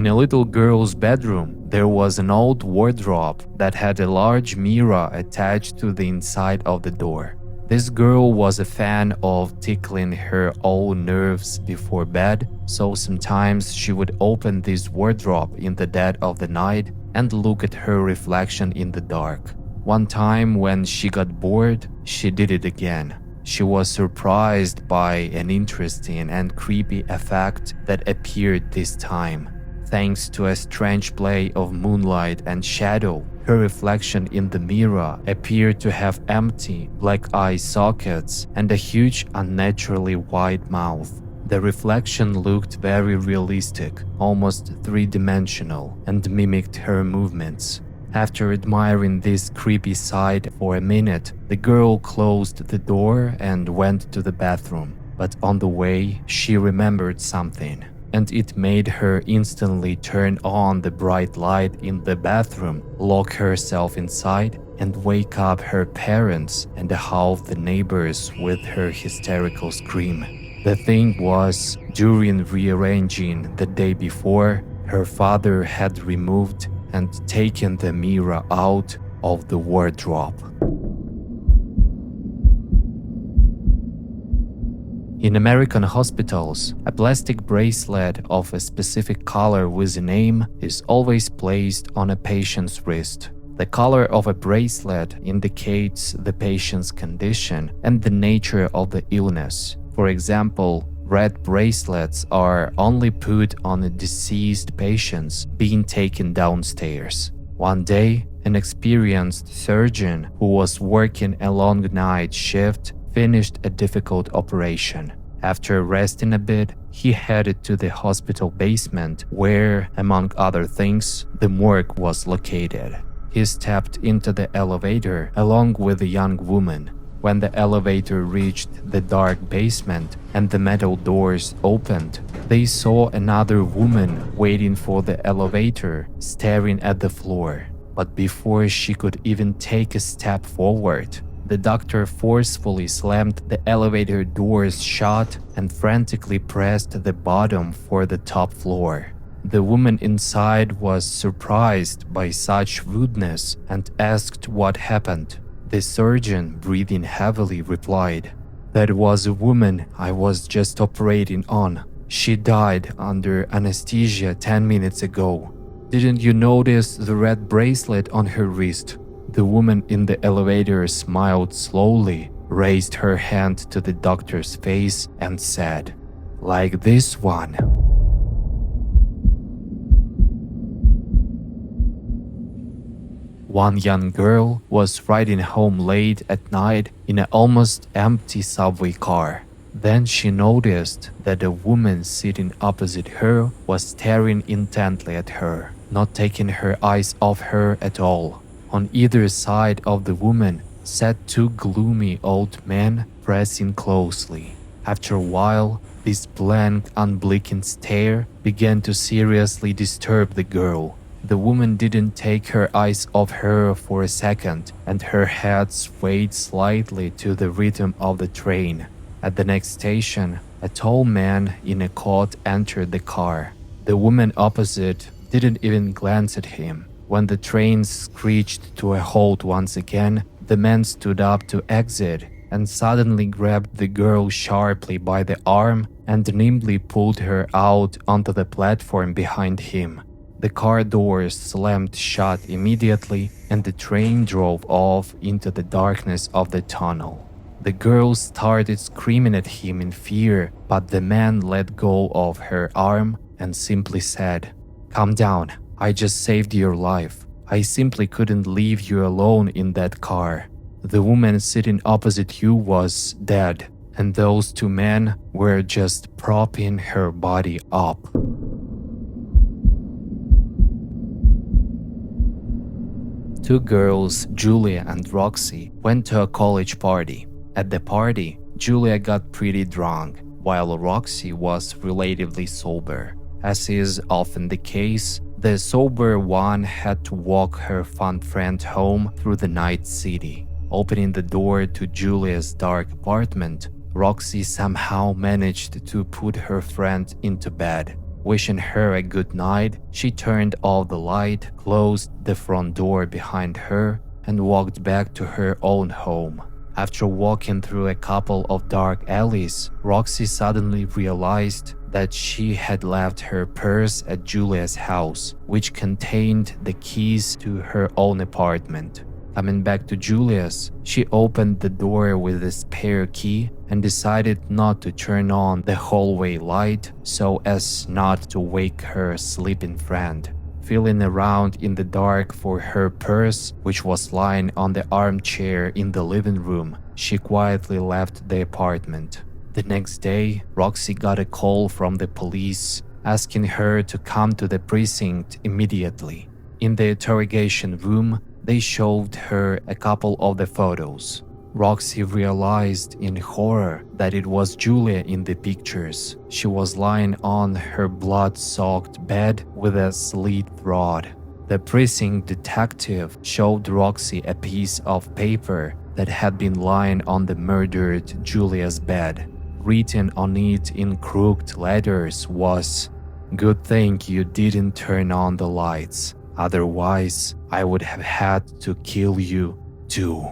In a little girl's bedroom, there was an old wardrobe that had a large mirror attached to the inside of the door. This girl was a fan of tickling her own nerves before bed, so sometimes she would open this wardrobe in the dead of the night and look at her reflection in the dark. One time when she got bored, she did it again. She was surprised by an interesting and creepy effect that appeared this time. Thanks to a strange play of moonlight and shadow, her reflection in the mirror appeared to have empty, black eye sockets and a huge, unnaturally wide mouth. The reflection looked very realistic, almost three-dimensional, and mimicked her movements. After admiring this creepy sight for a minute, the girl closed the door and went to the bathroom. But on the way, she remembered something, and it made her instantly turn on the bright light in the bathroom, lock herself inside, and wake up her parents and half the neighbors with her hysterical scream. The thing was, during rearranging the day before, her father had removed and taken the mirror out of the wardrobe. In American hospitals, a plastic bracelet of a specific color with a name is always placed on a patient's wrist. The color of a bracelet indicates the patient's condition and the nature of the illness. For example, red bracelets are only put on a deceased patients being taken downstairs. One day, an experienced surgeon who was working a long night shift finished a difficult operation. After resting a bit, he headed to the hospital basement where, among other things, the morgue was located. He stepped into the elevator along with a young woman. When the elevator reached the dark basement and the metal doors opened, they saw another woman waiting for the elevator, staring at the floor. But before she could even take a step forward, the doctor forcefully slammed the elevator doors shut and frantically pressed the bottom for the top floor. The woman inside was surprised by such rudeness and asked what happened. The surgeon, breathing heavily, replied, "That was a woman I was just operating on. She died under anesthesia 10 minutes ago. Didn't you notice the red bracelet on her wrist?" The woman in the elevator smiled slowly, raised her hand to the doctor's face and said, "Like this one." One young girl was riding home late at night in an almost empty subway car. Then she noticed that a woman sitting opposite her was staring intently at her, not taking her eyes off her at all. On either side of the woman sat two gloomy old men pressing closely. After a while, this blank, unblinking stare began to seriously disturb the girl. The woman didn't take her eyes off her for a second, and her head swayed slightly to the rhythm of the train. At the next station, a tall man in a coat entered the car. The woman opposite didn't even glance at him. When the train screeched to a halt once again, the man stood up to exit and suddenly grabbed the girl sharply by the arm and nimbly pulled her out onto the platform behind him. The car doors slammed shut immediately and the train drove off into the darkness of the tunnel. The girl started screaming at him in fear, but the man let go of her arm and simply said, "Calm down. I just saved your life. I simply couldn't leave you alone in that car. The woman sitting opposite you was dead, and those two men were just propping her body up." Two girls, Julia and Roxy, went to a college party. At the party, Julia got pretty drunk, while Roxy was relatively sober. As is often the case, the sober one had to walk her fun friend home through the night city. Opening the door to Julia's dark apartment, Roxy somehow managed to put her friend into bed. Wishing her a good night, she turned off the light, closed the front door behind her, and walked back to her own home. After walking through a couple of dark alleys, Roxy suddenly realized that she had left her purse at Julia's house, which contained the keys to her own apartment. Coming back to Julia's, she opened the door with a spare key and decided not to turn on the hallway light so as not to wake her sleeping friend. Feeling around in the dark for her purse, which was lying on the armchair in the living room, she quietly left the apartment. The next day, Roxy got a call from the police asking her to come to the precinct immediately. In the interrogation room, they showed her a couple of the photos. Roxy realized in horror that it was Julia in the pictures. She was lying on her blood-soaked bed with a slit rod. The precinct detective showed Roxy a piece of paper that had been lying on the murdered Julia's bed. Written on it in crooked letters was, "Good thing you didn't turn on the lights. Otherwise, I would have had to kill you too."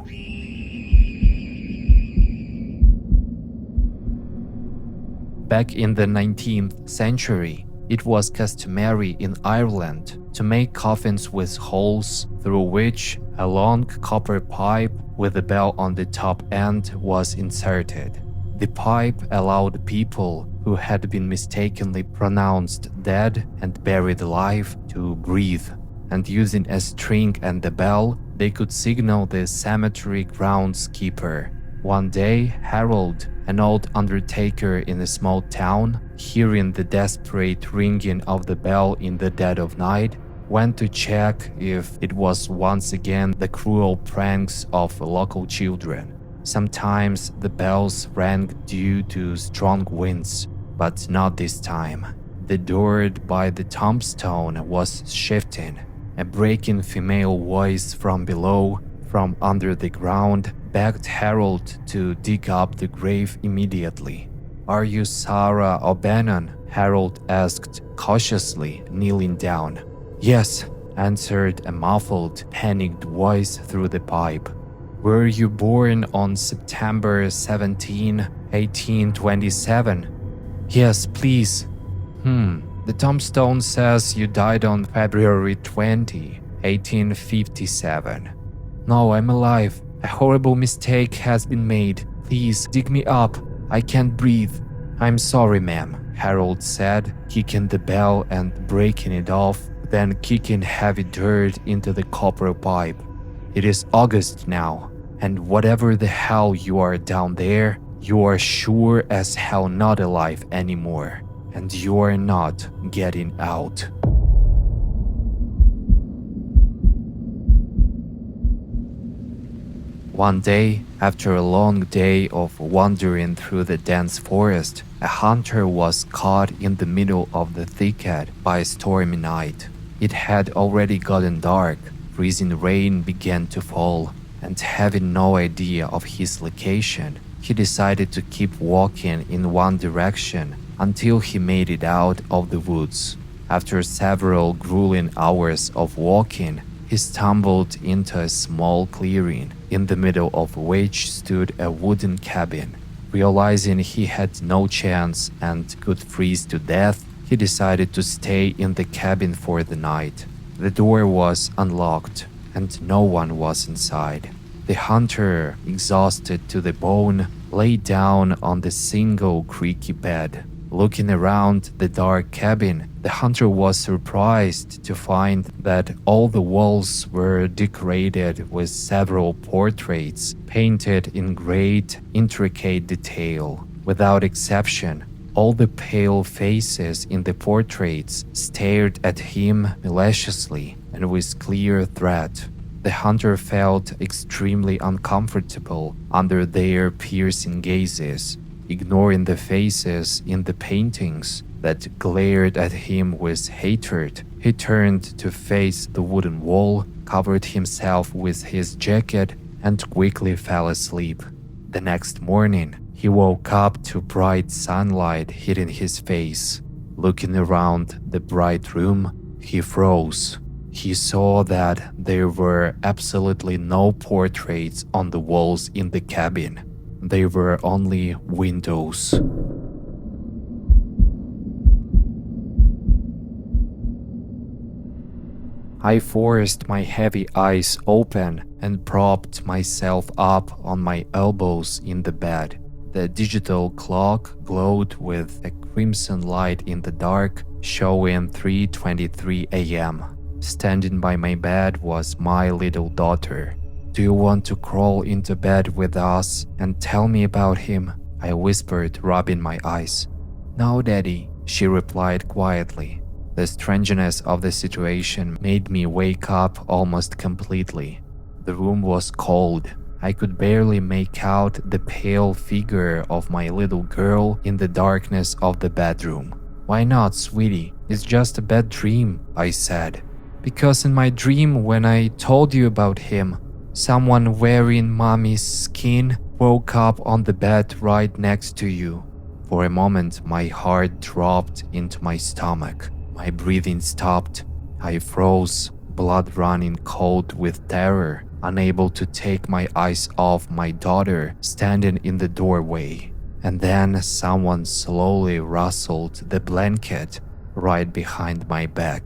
Back in the 19th century, it was customary in Ireland to make coffins with holes through which a long copper pipe with a bell on the top end was inserted. The pipe allowed people who had been mistakenly pronounced dead and buried alive to breathe, and using a string and the bell, they could signal the cemetery groundskeeper. One day, Harold, an old undertaker in a small town, hearing the desperate ringing of the bell in the dead of night, went to check if it was once again the cruel pranks of local children. Sometimes the bells rang due to strong winds, but not this time. The door by the tombstone was shifting. A breaking female voice from below, from under the ground, begged Harold to dig up the grave immediately. "Are you Sarah O'Bannon?" Harold asked cautiously, kneeling down. "Yes," answered a muffled, panicked voice through the pipe. "Were you born on September 17, 1827? "Yes, please." The tombstone says you died on February 20, 1857. "No, I'm alive. A horrible mistake has been made. Please dig me up. I can't breathe." "I'm sorry, ma'am," Harold said, kicking the bell and breaking it off, then kicking heavy dirt into the copper pipe. "It is August now, and whatever the hell you are down there, you are sure as hell not alive anymore, and you are not getting out." One day, after a long day of wandering through the dense forest, a hunter was caught in the middle of the thicket by a stormy night. It had already gotten dark, freezing rain began to fall, and having no idea of his location, he decided to keep walking in one direction until he made it out of the woods. After several grueling hours of walking, he stumbled into a small clearing, in the middle of which stood a wooden cabin. Realizing he had no chance and could freeze to death, he decided to stay in the cabin for the night. The door was unlocked, and no one was inside. The hunter, exhausted to the bone, lay down on the single creaky bed. Looking around the dark cabin, the hunter was surprised to find that all the walls were decorated with several portraits painted in great, intricate detail. Without exception, all the pale faces in the portraits stared at him maliciously and with clear threat. The hunter felt extremely uncomfortable under their piercing gazes. Ignoring the faces in the paintings that glared at him with hatred, he turned to face the wooden wall, covered himself with his jacket, and quickly fell asleep. The next morning, he woke up to bright sunlight hitting his face. Looking around the bright room, he froze. He saw that there were absolutely no portraits on the walls in the cabin. There were only windows. I forced my heavy eyes open and propped myself up on my elbows in the bed. The digital clock glowed with a crimson light in the dark, showing 3:23 a.m. Standing by my bed was my little daughter. "Do you want to crawl into bed with us and tell me about him?" I whispered, rubbing my eyes. "No, Daddy," she replied quietly. The strangeness of the situation made me wake up almost completely. The room was cold. I could barely make out the pale figure of my little girl in the darkness of the bedroom. "Why not, sweetie? It's just a bad dream," I said. "Because in my dream, when I told you about him, someone wearing mommy's skin woke up on the bed right next to you." For a moment, my heart dropped into my stomach. My breathing stopped. I froze, blood running cold with terror, unable to take my eyes off my daughter standing in the doorway. And then someone slowly rustled the blanket right behind my back.